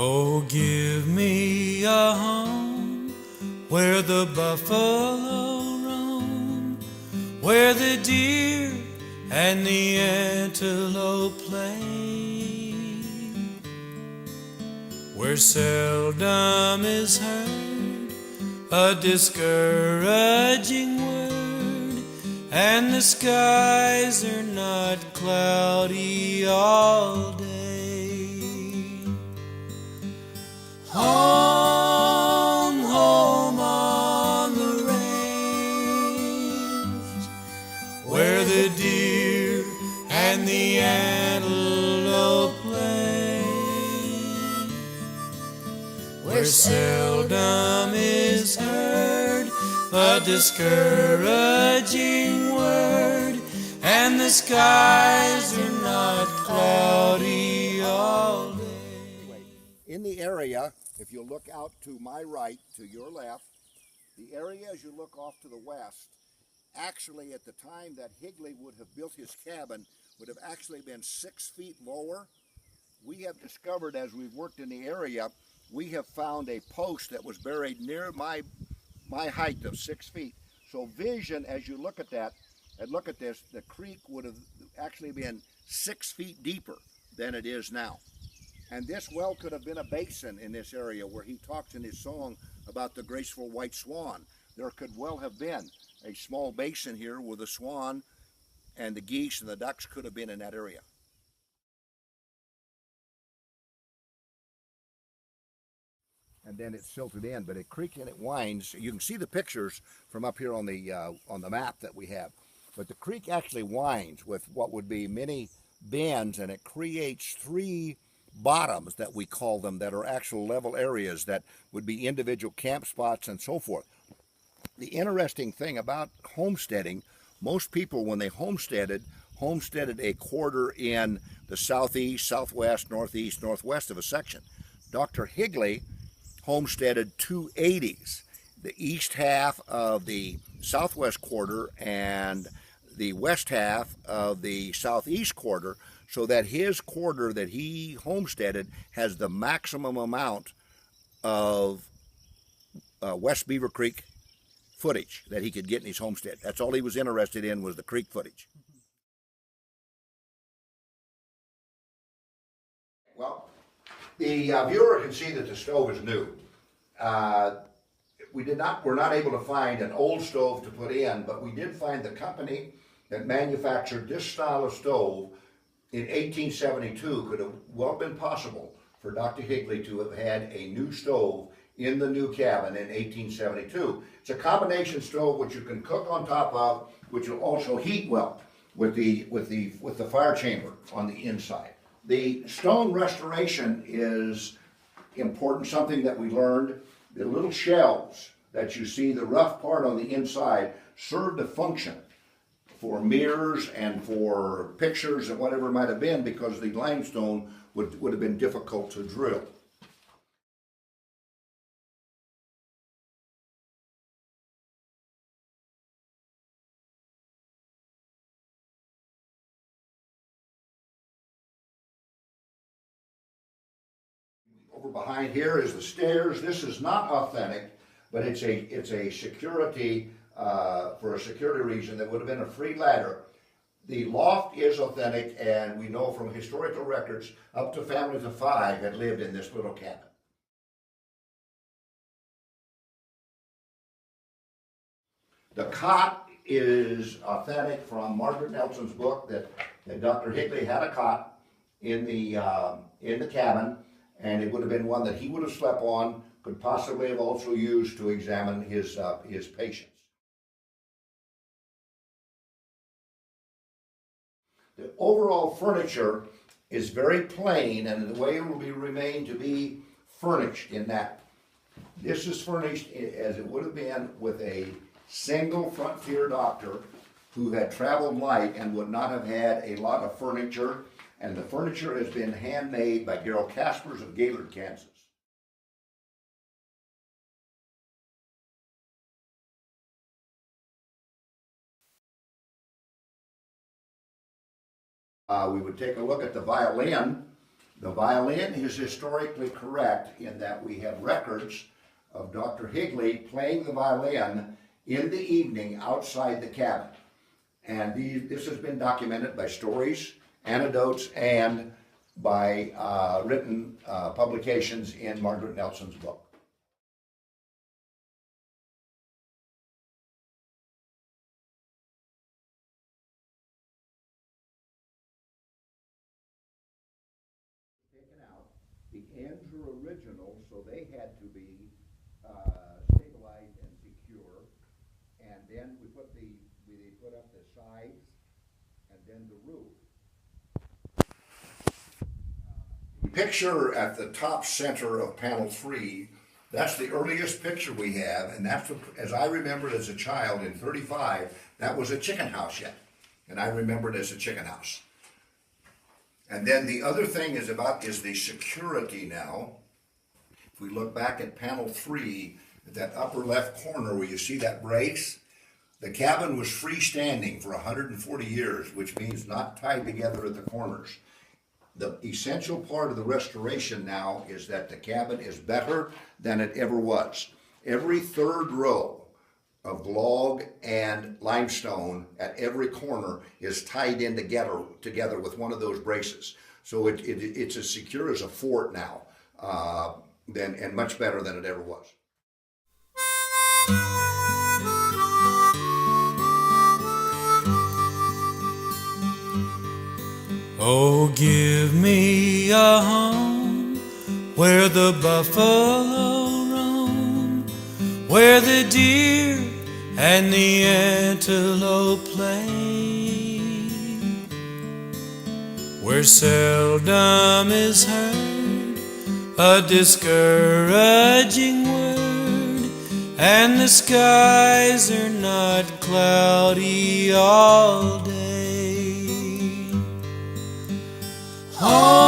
Oh, give me a home where the buffalo roam, where the deer and the antelope play, where seldom is heard a discouraging word, and the skies are not cloudy all day. Home, home on the range, where the deer and the antelope play, where seldom is heard a discouraging word, and the skies are not cloudy all day. In the area, if you look out to my right, to your left, the area as you look off to the west, actually at the time that Higley would have built his cabin, would have actually been 6 feet lower. We have discovered as we've worked in the area, we have found a post that was buried near my height of 6 feet. So vision, as you look at that and look at this, the creek would have actually been 6 feet deeper than it is now. And this well could have been a basin in this area where he talks in his song about the graceful white swan. There could well have been a small basin here where the swan and the geese and the ducks could have been in that area. And then it's silted in, but it creaks and it winds. You can see the pictures from up here on the map that we have. But the creek actually winds with what would be many bends, and it creates 3 bottoms that we call them, that are actual level areas that would be individual camp spots and so forth. The interesting thing about homesteading, most people when they homesteaded a quarter in the southeast, southwest, northeast, northwest of a section. Dr. Higley homesteaded 2/80s, the east half of the southwest quarter and the west half of the southeast quarter, so that his quarter that he homesteaded has the maximum amount of West Beaver Creek footage that he could get in his homestead. That's all he was interested in, was the creek footage. Well, the viewer can see that the stove is new. We're not able to find an old stove to put in, but we did find the company that manufactured this style of stove in 1872. Could have well been possible for Dr. Higley to have had a new stove in the new cabin in 1872. It's a combination stove which you can cook on top of, which will also heat well with the fire chamber on the inside. The stone restoration is important, something that we learned. The little shelves that you see, the rough part on the inside, served a function for mirrors and for pictures and whatever it might have been, because the limestone would have been difficult to drill. Over behind here is the stairs. This is not authentic, but it's a security, for a security reason, that would have been a free ladder. The loft is authentic, and we know from historical records up to families of 5 had lived in this little cabin. The cot is authentic from Margaret Nelson's book, that Dr. Higley had a cot in the cabin, and it would have been one that he would have slept on, could possibly have also used to examine his patients. The overall furniture is very plain, and the way it will remain to be furnished, in that this is furnished as it would have been with a single frontier doctor who had traveled light and would not have had a lot of furniture. And the furniture has been handmade by Gerald Caspers of Gaylord, Kansas. We would take a look at the violin. The violin is historically correct in that we have records of Dr. Higley playing the violin in the evening outside the cabin. And this has been documented by stories, anecdotes, and by written publications in Margaret Nelson's book. Taken out. The ends were original, so they had to be stabilized and secure. And then we put up the sides and then the roof. The picture at the top center of panel 3, that's the earliest picture we have, and that's, as I remembered as a child in 35, that was a chicken house yet. And I remembered as a chicken house. And then the other thing is the security now. If we look back at panel 3, at that upper left corner where you see that brace, the cabin was freestanding for 140 years, which means not tied together at the corners. The essential part of the restoration now is that the cabin is better than it ever was. Every third row of log and limestone at every corner is tied in together with one of those braces. So it's as secure as a fort now, and much better than it ever was. Oh, give me a home where the buffalo roam, where the deer and the antelope play, where seldom is heard a discouraging word, and the skies are not cloudy all day. Oh,